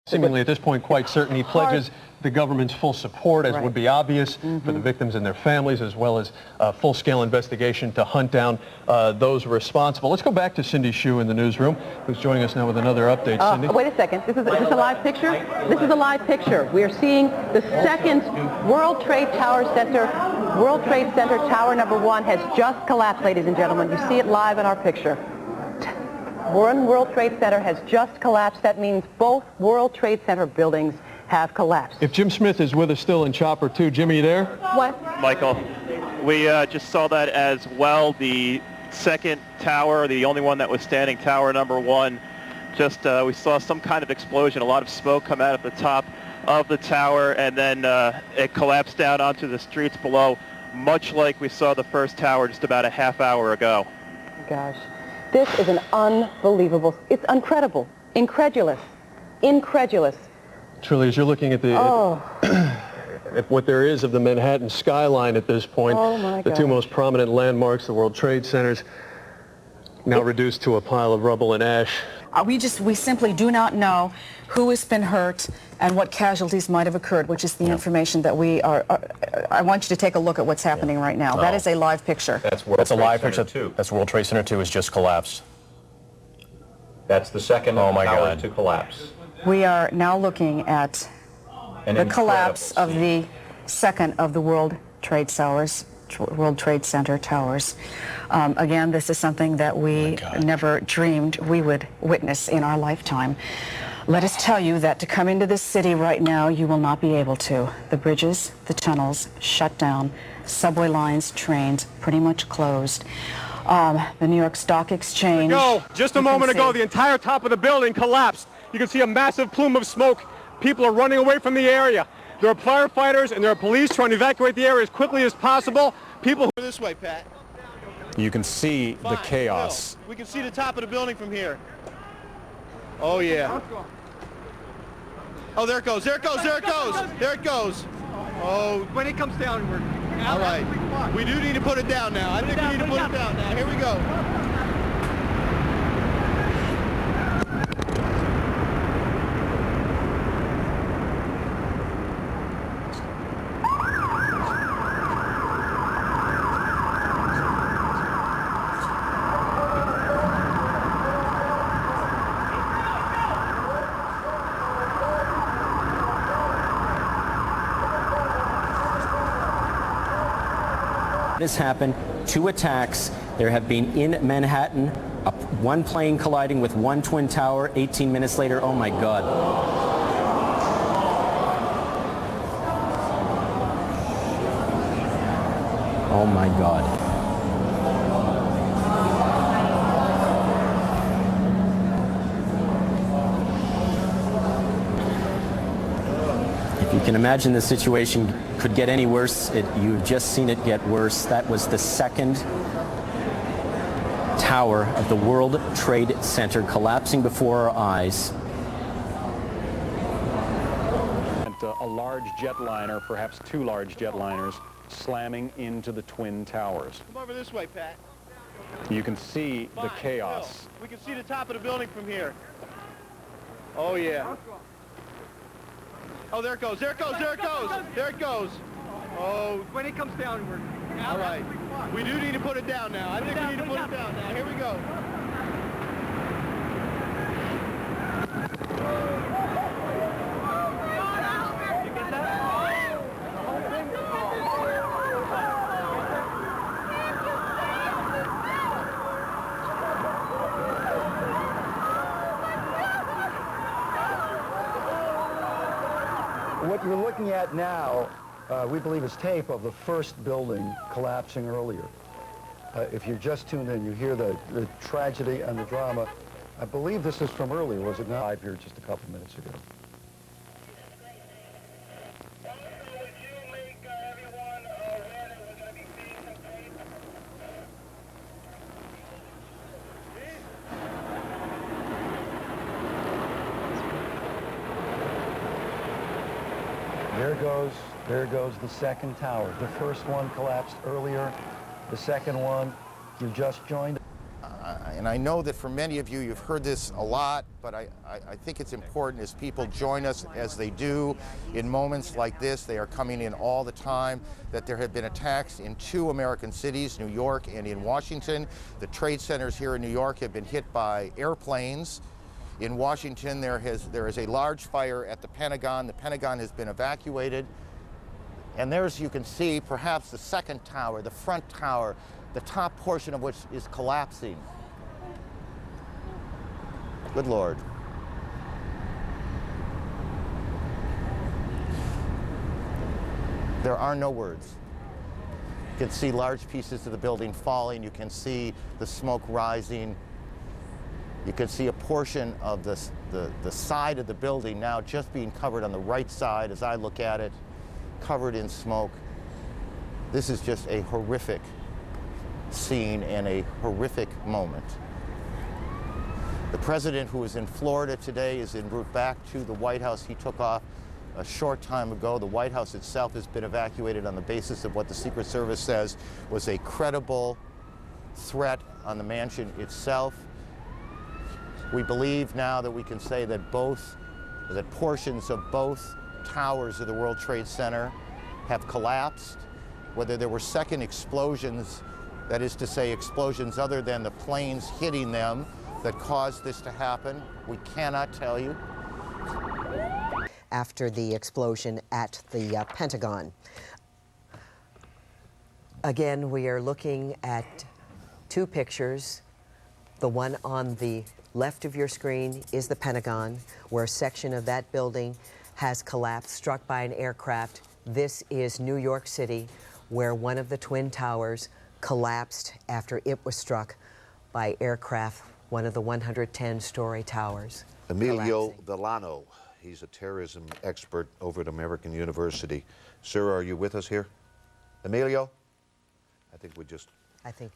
Seemingly at this point quite certain. He pledges the government's full support, as would be obvious, for the victims and their families, as well as a full-scale investigation to hunt down those responsible. Let's go back to Cindy Hsu in the newsroom, who's joining us now with another update. Cindy? Wait a second. Is this a live picture? This is a live picture. We are seeing the second World Trade Tower Center. World Trade Center Tower number 1 has just collapsed, ladies and gentlemen. You see it live in our picture. One World Trade Center has just collapsed. That means both World Trade Center buildings have collapsed. If Jim Smith is with us still in Chopper 2, Jimmy, you there? What? Michael, we just saw that as well. The second tower, the only one that was standing, tower number 1, just we saw some kind of explosion, a lot of smoke come out of the top of the tower, and then it collapsed down onto the streets below, much like we saw the first tower just about a half hour ago. Gosh. This is an unbelievable, it's incredible, incredulous. Truly, as you're looking at the at what there is of the Manhattan skyline at this point, the two most prominent landmarks, the World Trade Centers, now reduced to a pile of rubble and ash. We simply do not know who has been hurt and what casualties might have occurred, which is the information that we are. I want you to take a look at what's happening right now. That is a live picture. That's a live picture too. That's World Trade Center 2 has just collapsed. That's the second tower to collapse. We are now looking at the collapse of the second of the World Trade Center towers. Again, this is something that we never dreamed we would witness in our lifetime. Let us tell you that to come into this city right now, you will not be able to. The bridges, the tunnels, shut down. Subway lines, trains, pretty much closed. The New York Stock Exchange. Just a moment ago, the entire top of the building collapsed. You can see a massive plume of smoke. People are running away from the area. There are firefighters and there are police trying to evacuate the area as quickly as possible. People this way, Pat. You can see the chaos. We can see the top of the building from here. Oh yeah. Oh, there it goes. There it goes. There it goes. There it goes. Oh, when it comes down, we're all right. We do need to put it down now. I think we need to put it down now. Here we go. This happened, 2 attacks. There have been in Manhattan, one plane colliding with one twin tower. 18 minutes later, oh my God. Oh my God. You can imagine the situation could get any worse. You've just seen it get worse. That was the second tower of the World Trade Center collapsing before our eyes. A large jetliner, perhaps 2 large jetliners, slamming into the twin towers. Come over this way, Pat. You can see the chaos. We can see the top of the building from here. Oh yeah. Oh, there it goes. There it goes. There it goes. There it goes. Oh, when it comes down, we're all right. We do need to put it down now. I think we need to put it down now. Here we go. You get that? What you're looking at now, we believe, is tape of the first building collapsing earlier. If you're just tuned in, you hear the tragedy and the drama. I believe this is from earlier, was it not? Live here just a couple minutes ago. There goes the second tower. The first one collapsed earlier. The second one, you just joined. And I know that for many of you, you've heard this a lot, but I think it's important as people join us as they do in moments like this. They are coming in all the time, that there have been attacks in 2 American cities, New York and in Washington. The trade centers here in New York have been hit by airplanes. In Washington, there is a large fire at the Pentagon. The Pentagon has been evacuated. And there's, you can see, perhaps the second tower, the front tower, the top portion of which is collapsing. Good Lord. There are no words. You can see large pieces of the building falling. You can see the smoke rising. You can see a portion of the side of the building now just being covered on the right side as I look at it, covered in smoke. This is just a horrific scene and a horrific moment. The president, who is in Florida today, is en route back to the White House. He took off a short time ago. The White House itself has been evacuated on the basis of what the Secret Service says was a credible threat on the mansion itself. We believe now that we can say that portions of both towers of the World Trade Center have collapsed. Whether there were second explosions, that is to say explosions other than the planes hitting them, that caused this to happen, we cannot tell you. After the explosion at the Pentagon. Again, we are looking at 2 pictures. The one on the left of your screen is the Pentagon, where a section of that building has collapsed, struck by an aircraft. This is New York City, where one of the Twin Towers collapsed after it was struck by aircraft, one of the 110-story towers. Emilio Villano, he's a terrorism expert over at American University. Sir, are you with us here? Emilio? I think we just... I think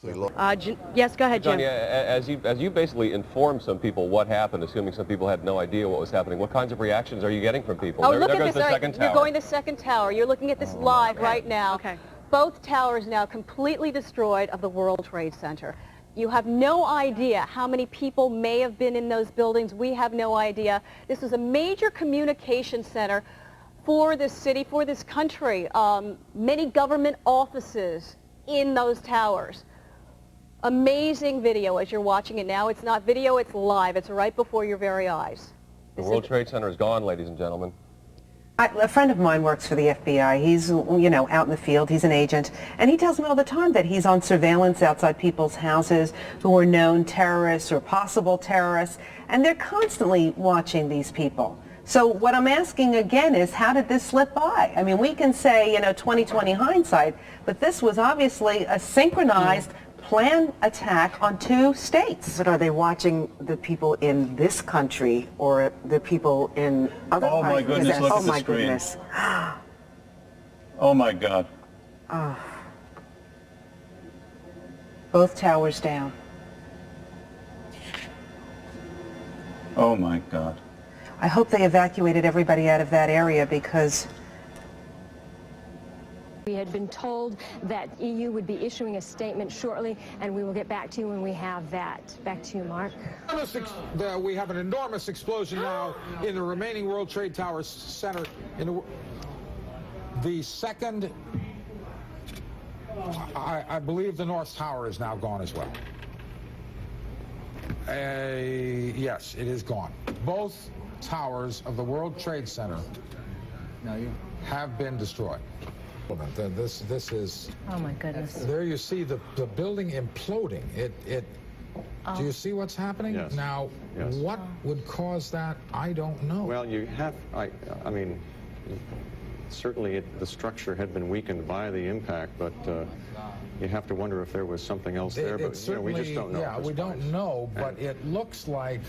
yes, go ahead, Jim. John, as you basically informed some people what happened, assuming some people had no idea what was happening, what kinds of reactions are you getting from people? Oh, there look at goes this. The second tower. You're going to the second tower. You're looking at this live right now. Okay. Both towers now completely destroyed of the World Trade Center. You have no idea how many people may have been in those buildings. We have no idea. This is a major communication center for this city, for this country. Many government offices in those towers. Amazing video as you're watching it now. It's not video, it's live. It's right before your very eyes. The World Trade Center is gone, ladies and gentlemen. A friend of mine works for the FBI. He's, you know, out in the field. He's an agent. And he tells me all the time that he's on surveillance outside people's houses who are known terrorists or possible terrorists. And they're constantly watching these people. So what I'm asking again is, how did this slip by? I mean, we can say, you know, 20/20 hindsight, but this was obviously a synchronized planned attack on 2 states. But are they watching the people in this country or the people in other countries? Oh my goodness, look at the screen. Goodness. Oh my God. Oh. Both towers down. Oh my God. I hope they evacuated everybody out of that area, because we had been told that EU would be issuing a statement shortly, and we will get back to you when we have that. Back to you, Mark. We have an enormous explosion now in the remaining World Trade Tower Center. The second, I believe the North Tower is now gone as well. Yes, it is gone. Both towers of the World Trade Center have been destroyed. This is... Oh my goodness. There you see the building imploding. Do you see what's happening? Yes. Now, what would cause that? I don't know. Well, you have, I mean, certainly the structure had been weakened by the impact, but you have to wonder if there was something else there. But you know, we just don't know. Yeah, we don't know, but it looks like...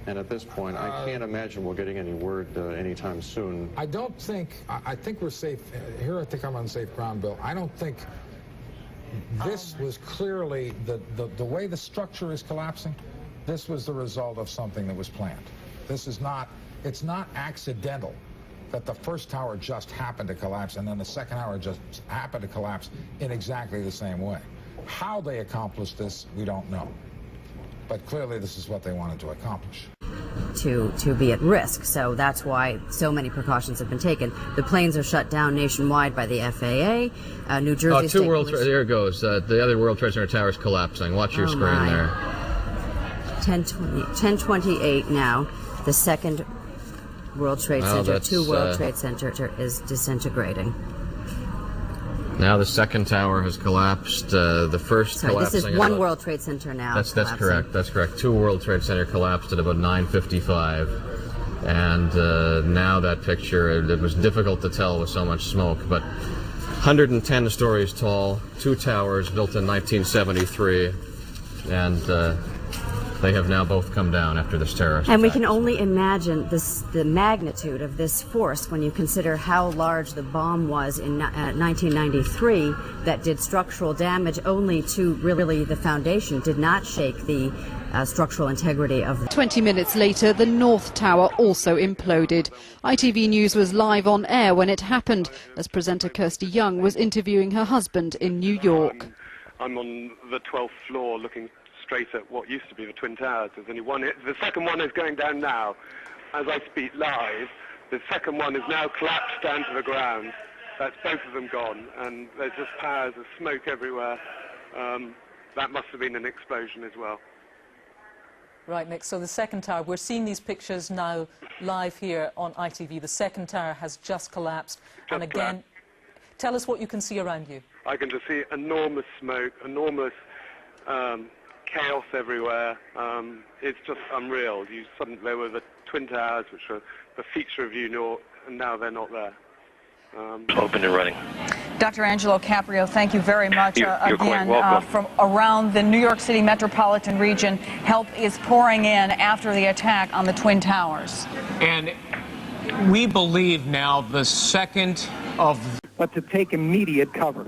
And at this point, I can't imagine we're getting any word anytime soon. I don't think, I think we're safe. Here I think I'm on safe ground, Bill. I don't think this was clearly, the way the structure is collapsing, this was the result of something that was planned. This is not, it's not accidental that the first tower just happened to collapse and then the second tower just happened to collapse in exactly the same way. How they accomplished this, we don't know. but clearly this is what they wanted to accomplish. To be at risk, so that's why so many precautions have been taken. The planes are shut down nationwide by the FAA. New Jersey State Police. There it goes. The other World Trade Center tower is collapsing. Watch your screen there. 10:28 now. The second World Trade Center, World Trade Center is disintegrating. Now the second tower has collapsed. The first collapsing. This is one World Trade Center now. That's correct. That's correct. 2 World Trade Center collapsed at about 9:55, and now that picture. It was difficult to tell with so much smoke, but 110 stories tall, 2 towers built in 1973, and they have now both come down after this terrorist And we attack. can only imagine the magnitude of this force when you consider how large the bomb was in 1993 that did structural damage only to really the foundation, did not shake the structural integrity of the 20 minutes later, the North Tower also imploded. ITV News was live on air when it happened, as presenter Kirsty Young was interviewing her husband in New York. I'm on the 12th floor looking straight at what used to be the Twin Towers. There's only one. The second one is going down now. As I speak live, the second one is now collapsed down to the ground. That's both of them gone, and there's just piles of smoke everywhere. That must have been an explosion as well. Right, Nick, so the second tower, we're seeing these pictures now live here on ITV. The second tower has just collapsed. And again, tell us what you can see around you. I can just see enormous smoke, enormous chaos everywhere. It's just unreal. There were the Twin Towers, which were the feature of New York, and now they're not there. Open and running. Dr. Angelo Caprio, thank you very much. You're quite welcome. From around the New York City metropolitan region, help is pouring in after the attack on the Twin Towers. And we believe now the second of... But to take immediate cover.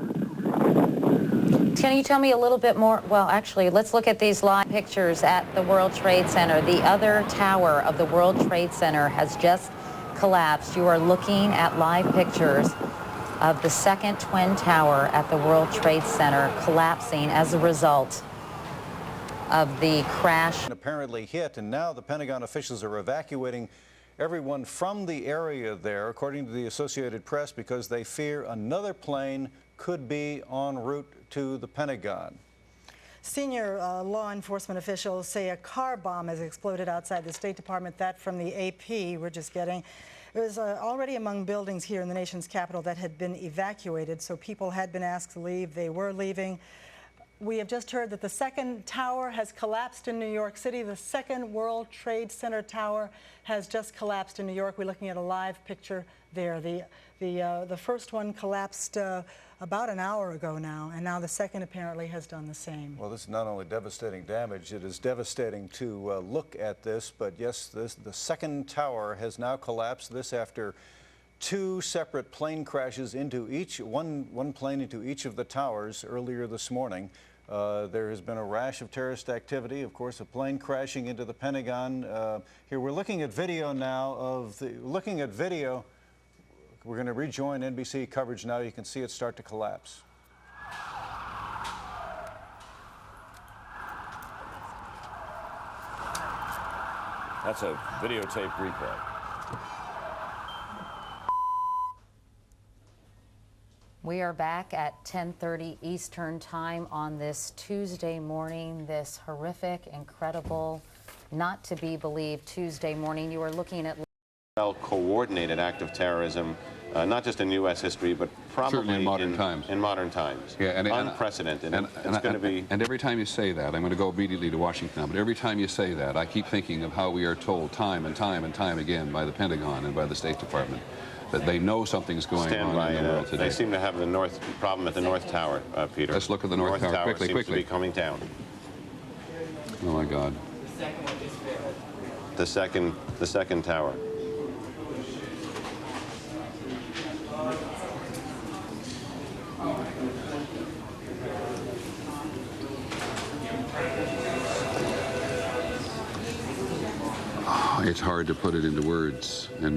Can you tell me a little bit more? Well, actually, let's look at these live pictures at the World Trade Center. The other tower of the World Trade Center has just collapsed. You are looking at live pictures of the second twin tower at the World Trade Center collapsing as a result of the crash. Apparently hit, and now the Pentagon officials are evacuating everyone from the area there, according to the Associated Press, because they fear another plane could be en route to the Pentagon. Senior law enforcement officials say a car bomb has exploded outside the State Department. That from the AP we're just getting. It was already among buildings here in the nation's capital that had been evacuated, so people had been asked to leave. They were leaving. We have just heard that the second tower has collapsed in New York City. The second World Trade Center tower has just collapsed in New York. We're looking at a live picture there. The first one collapsed about an hour ago now, and now the second apparently has done the same. Well, this is not only devastating damage, it is devastating to look at this, but yes, the second tower has now collapsed. This after 2 separate plane crashes into one plane into each of the towers earlier this morning. There has been a rash of terrorist activity, of course, a plane crashing into the Pentagon. Here we're looking at video now We're going to rejoin NBC coverage now. You can see it start to collapse. That's a videotape replay. We are back at 10:30 Eastern Time on this Tuesday morning, this horrific, incredible, not to be believed Tuesday morning. You are looking at Well-coordinated act of terrorism, not just in U.S. history, but probably certainly in modern times. In modern times. Yeah, and unprecedented. It's going to be. And every time you say that, I'm going to go immediately to Washington now, but every time you say that, I keep thinking of how we are told time and time and time again by the Pentagon and by the State Department that they know something's going on in the world today. They seem to have the problem at the North Tower, Peter. Let's look at the North Tower quickly. Seems to be coming down. Oh my God. The second tower. It's hard to put it into words. And